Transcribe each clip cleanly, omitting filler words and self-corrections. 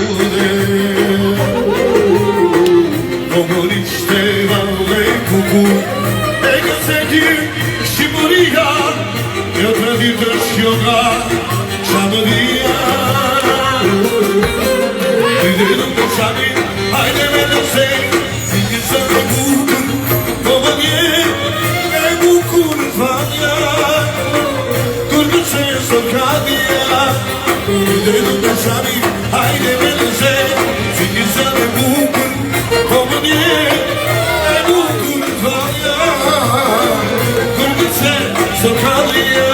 ude Komunistë vale kuku E gazeti Shqipëria Jo të ditë shjoga Shamëria Ide në të shami Hajde me në sej Si një së në bukur Po më nje E bukur fanja Kur në se së kadja Ide në të shami Hajde me në sej Si një së në bukur Po më nje E bukur fanja Kur në se së kadja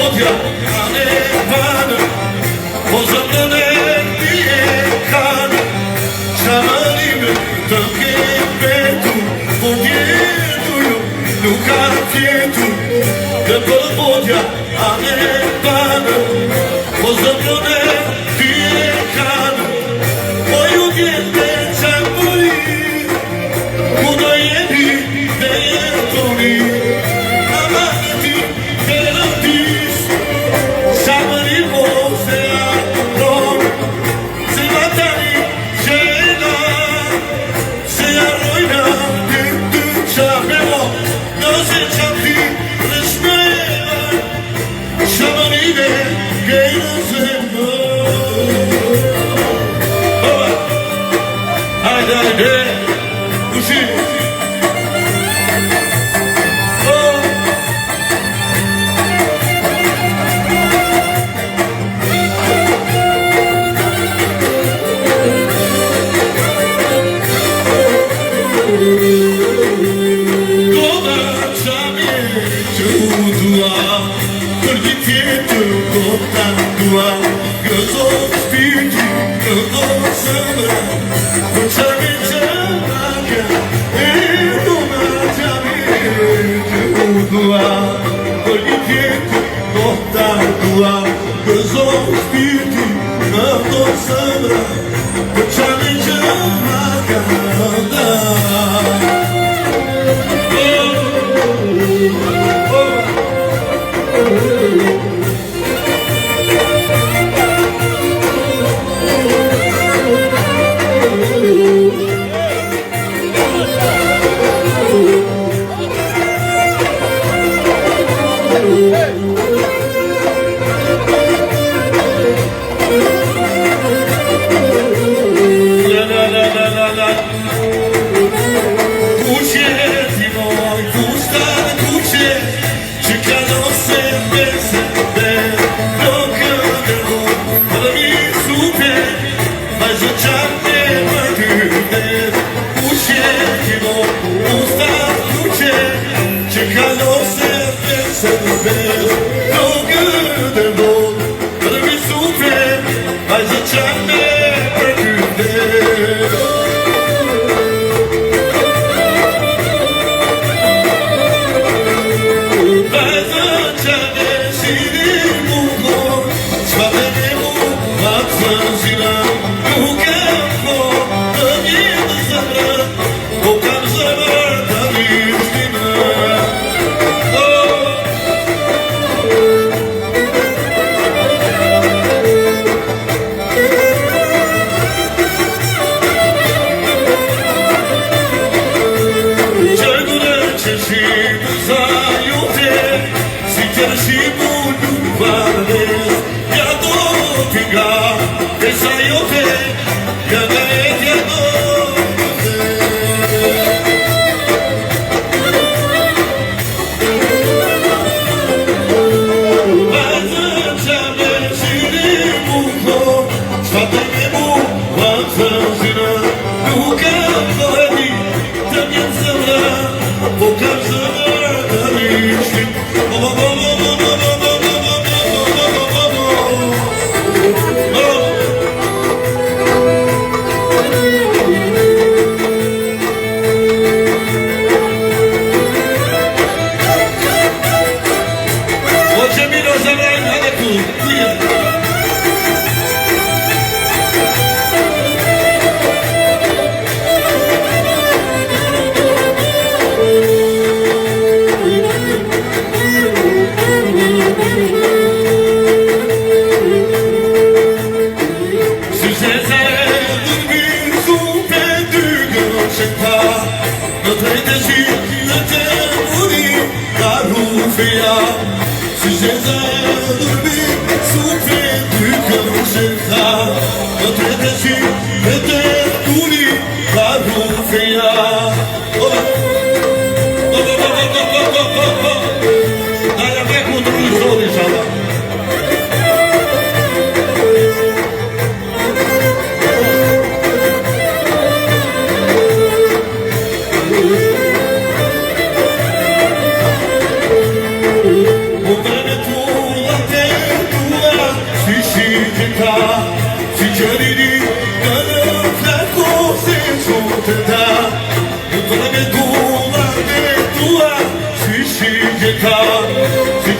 podja, a ne panë, po zëmën e tije kanë, qamarime të kepetu, po vjetu ju nuk ka tjetu, dhe për podja, a ne panë, po zëmën e tije kanë, po ju vjetë që mëri, ku do jemi dhe jetoni,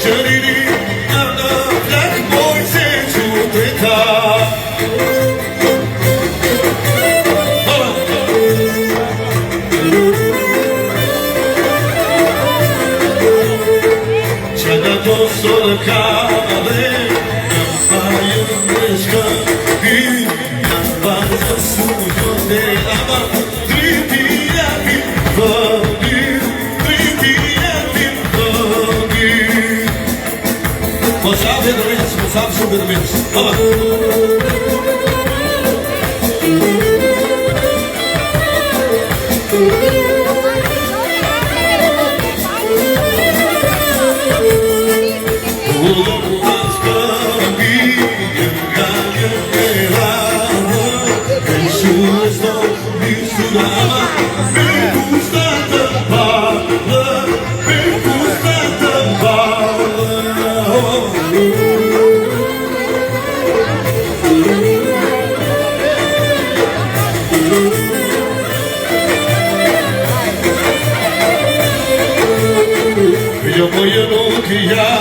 Qëriri nga në flak moj se quteta Solo cade, non fai un scambi, non vai da subito della mano, dritti a pimponi, dritti a pimponi. Mas sabe do isso, mas sabe sobre do isso. Io voglio che